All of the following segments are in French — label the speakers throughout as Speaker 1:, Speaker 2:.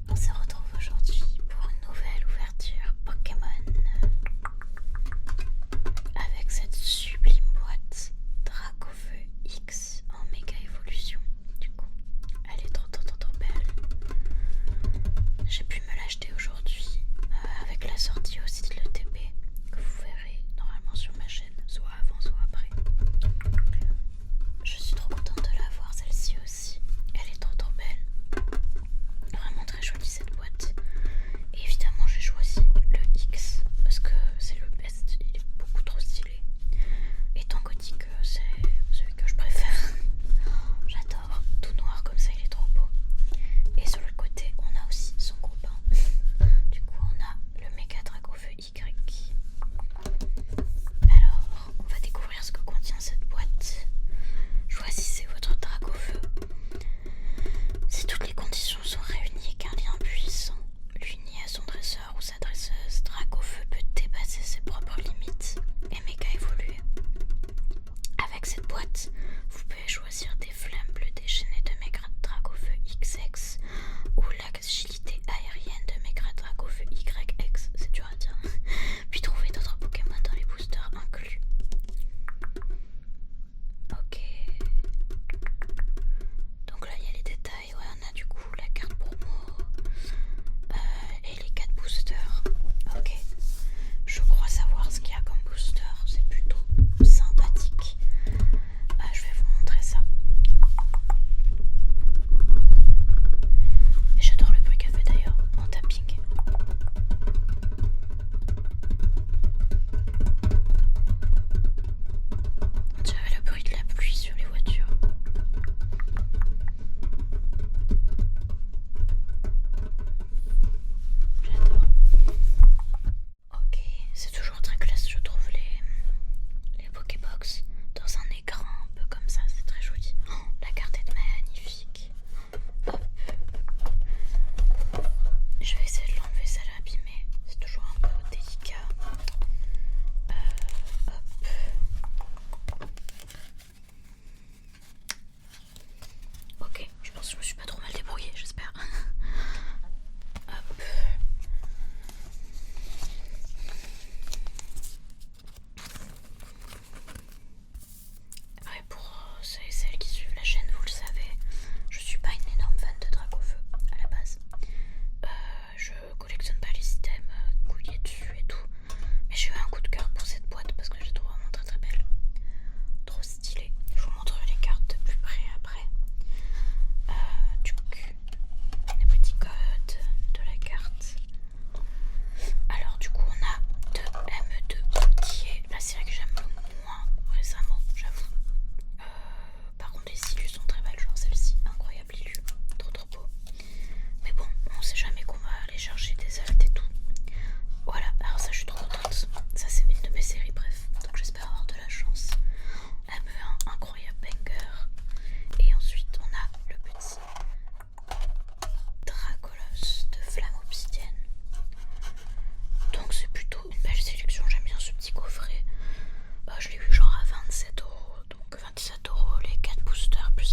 Speaker 1: On se retrouve aujourd'hui pour une nouvelle ouverture Pokémon avec cette sublime boîte Dracofeu X en méga évolution. Du coup, elle est trop belle. J'ai pu me l'acheter aujourd'hui avec la sortie aussi de l'ETP que vous verrez normalement sur ma chaîne, soit avant soit après. Je suis trop contente de la voir, celle-ci aussi. Elle est trop belle. Vraiment très jolie cette boîte. Et évidemment j'ai choisi le X parce que c'est le best, il est beaucoup trop stylé. Étant gothique, c'est celui que je préfère. J'adore, tout noir comme ça, il est trop beau. Et sur le côté on a aussi son copain. Du coup on a le méga Dracofeu Y. Alors on va découvrir ce que contient cette boîte. Choisissez votre Dracofeu. Si toutes les conditions sont réunies et qu'un lien puissant l'unit à son dresseur ou sa dresseuse, Dracofeu peut dépasser ses propres limites et méga évoluer. Avec cette boîte, vous pouvez choisir des flammes bleues déchaînées de méga Dracofeu XX ou l'agilité aérienne de méga Dracofeu YX, c'est dur à dire, puis trouver d'autres Pokémon dans les boosters inclus. Ok. Donc là il y a les détails, ouais, on a du coup la carte promo et les 4 boosters. Ok. Je crois savoir ce qu'il y a comme booster, c'est plutôt sympathique. Je vais vous montrer ça. Et j'adore le bruit qu'elle fait d'ailleurs en tapping. On dirait le bruit de la pluie sur les voitures. J'adore. Ok, c'est toujours très classe, je trouve, les Pokébox dans un écran un peu comme ça, c'est très joli. Oh, la carte est magnifique. Hop. Je vais essayer de l'enlever, ça l'a abîmé. C'est toujours un peu délicat. Hop. Ok, je pense que je me suis pas trop mal débrouillée, j'espère. Hop. Ouais, pour ceux et celles qui suivent la chaîne, vous le savez, je suis pas une énorme fan de Dracofeu à la base. Je collectionne pas les items couillés dessus et tout, mais j'ai eu un coup de cœur pour cette boîte parce que je la trouve vraiment très belle. Trop stylée. Je vous montrerai les cartes de plus près après. Les petits codes de la carte. Alors du coup on a de M2 qui est la série que j'aime le moins récemment, j'avoue. Par contre les illus sont très belles, genre celle-ci, incroyable illu, trop beau. Mais bon, on sait jamais qu'on va aller chercher des altes et tout. Voilà, alors ça je suis trop contente. Ça c'est une de mes séries, bref, donc j'espère avoir de la chance. M1, incroyable banger. Et ensuite on a le petit Dracolos de flamme obsidienne. Donc c'est plutôt une belle sélection, j'aime bien ce petit coffret. Je l'ai eu genre à 27 €, donc 27 € les 4 boosters plus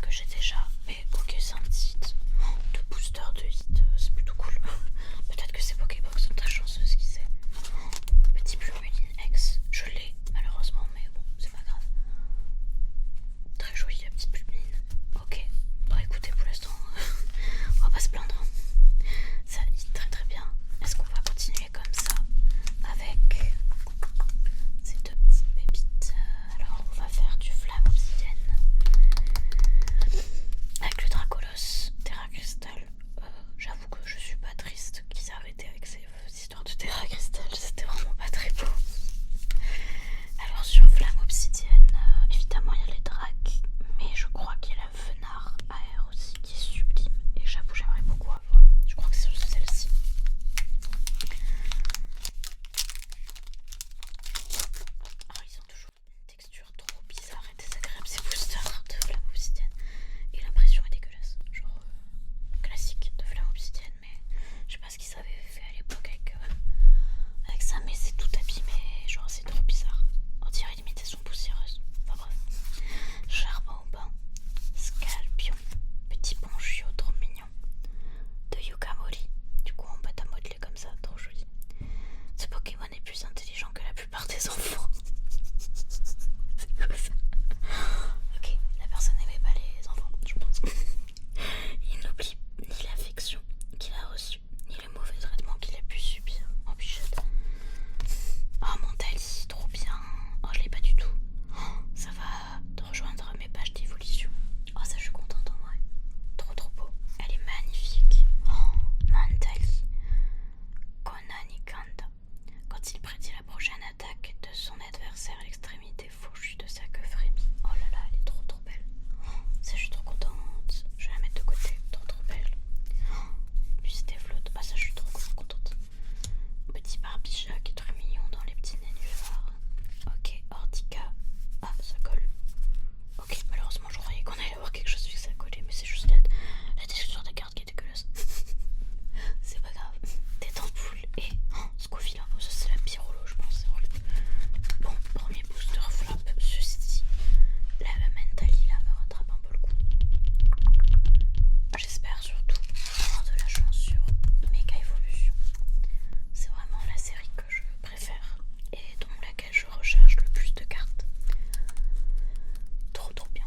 Speaker 1: que j'ai déjà, mais ok, c'est un petit hit. De booster de hit, c'est plutôt cool. Peut-être que c'est Pokébox, ta chanceuse qui sait. Petit Plumeline X, je l'ai malheureusement, mais bon, c'est pas grave. Très jolie la petite Plumeline. Ok, bon écoutez, pour l'instant, on va pas se plaindre. Ça hit très très bien. Est-ce qu'on va continuer comme ça avec ces deux petites pépites? Alors, on va faire du flamme obsidienne avec le Dracolos, Terra Crystal. J'avoue que je suis pas triste qu'ils aient arrêté avec ces histoires de Terra Crystal, c'était vraiment pas très beau. Alors sur flamme obsidienne, évidemment il y a les dracs, mais je crois qu'il y a la Venard AR aussi qui est sublime et j'avoue j'aimerais beaucoup avoir. Je crois que c'est celle-ci. Alors ils ont toujours une texture trop bizarre et désagréable ces boosters de flamme obsidienne et l'impression est dégueulasse, genre classique de flamme obsidienne, mais je sais pas ce qu'ils avaient fait à l'époque avec ça, mais c'est tout abîmé, genre c'est trop bizarre. On dirait limite elles sont poussiéreuses. Enfin bref. Charbon au bain, Scalpion, petit ponchio trop mignon, de Yukamori, du coup en pâte à modeler comme ça, trop joli. Ce Pokémon est plus intelligent que la plupart des enfants. C'est quoi ça? Ok, la personne n'aimait pas les enfants, je pense. Il n'oublie ni l'affection qu'il a reçue, ni les mauvais traitements qu'il a pu subir en bichette. Oh mon Tali, trop bien. Oh je l'ai pas du tout. Oh, ça va te rejoindre mes pages d'évolution. Oh ça je suis contente en vrai. Trop beau. Elle est magnifique. Oh, Mantali. Konani Kanda. Quand il prédit la prochaine attaque de son adversaire, l'extrémité fourchue de sa queue frémit. Oh là là, elle est trop belle. Oh, ça je suis trop contente. Je vais la mettre de côté. Trop belle. Oh, puis c'était flotte. Ah ça je suis trop contente. Petit barbicha qui est très mignon dans les petits nénuphars. Ok, Ortica. Ah, ça colle. Ok, malheureusement, je croyais qu'on allait avoir quelque chose vu que ça collait, mais c'est juste la texture de carte qui est dégueulasse. C'est pas grave. Tête en poule et Scoville. Oh, ça, c'est la Pyrolo, je pense. C'est horrible. Bon, premier booster flop. Ceci dit, la Mentali là me rattrape un peu le coup. J'espère surtout avoir de la chance sur Méga Évolution. C'est vraiment la série que je préfère et dans laquelle je recherche le plus de cartes. Trop bien.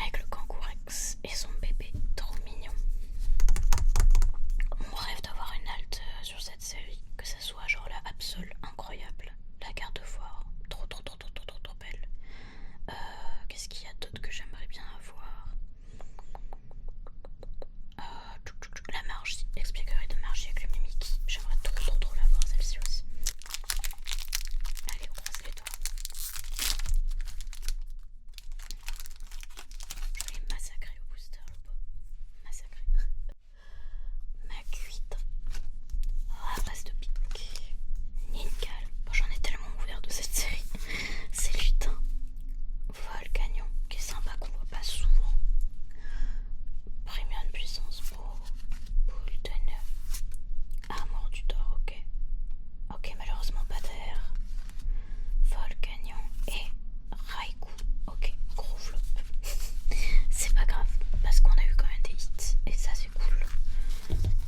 Speaker 1: Avec le Kangourex et son bébé, trop mignon. Mon rêve d'avoir une halte sur cette série, que ça soit genre la Absol incroyable, la Gardevoir, trop belle. Qu'est-ce qu'il y a d'autre que j'aimerais bien avoir? La Margie, l'expliquerie de Margie avec le Mimikyu. J'aimerais trop la voir celle-ci aussi. Allez, on croise les doigts. Je vais massacrer au booster, le pot. Massacrer. Ma cuite. Rapace de pique. Ninkal. Bon, j'en ai tellement ouvert de cette série. C'est lutin. Volcanion, qui est sympa, qu'on voit pas souvent. Premium puissance pour boule de nœud. Armure du Dor, ok. Ok, malheureusement pas d'air. Volcanion et Raikou. Ok, gros flop. C'est pas grave, parce qu'on a eu quand même des hits, et ça c'est cool.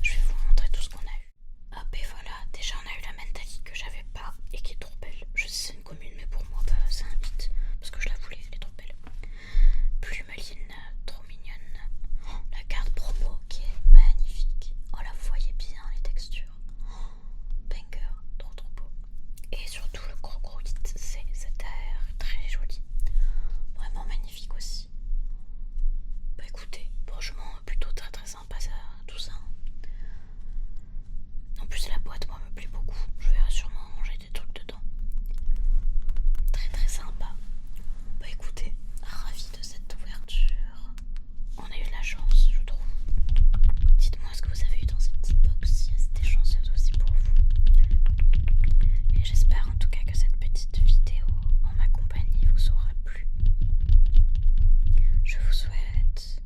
Speaker 1: Je vais vous montrer tout ce qu'on a eu. Hop, et voilà, déjà on a eu la Mentali que j'avais pas, et qui est trop belle. Je sais c'est une commune, mais pour moi, bah, c'est un hit, parce que je la voulais, elle est trop belle. Plumeline, trop mignonne. Oh, la carte promo qui est magnifique. Oh là, vous voyez bien les textures. Oh, banger, trop beau. Et surtout le gros hit, c'est cet air très joli. Vraiment magnifique aussi. Bah écoutez, franchement plutôt très sympa ça, tout ça. En plus la boîte moi me plaît beaucoup. Je vais sûrement manger des trucs dedans. Très sympa. Bah écoutez, ravi de cette ouverture. On a eu de la chance, je trouve. Dites-moi ce que vous avez eu dans cette petite box, si c'était chanceuse aussi pour vous. Et j'espère en tout cas que cette petite vidéo en ma compagnie vous aura plu. Je vous souhaite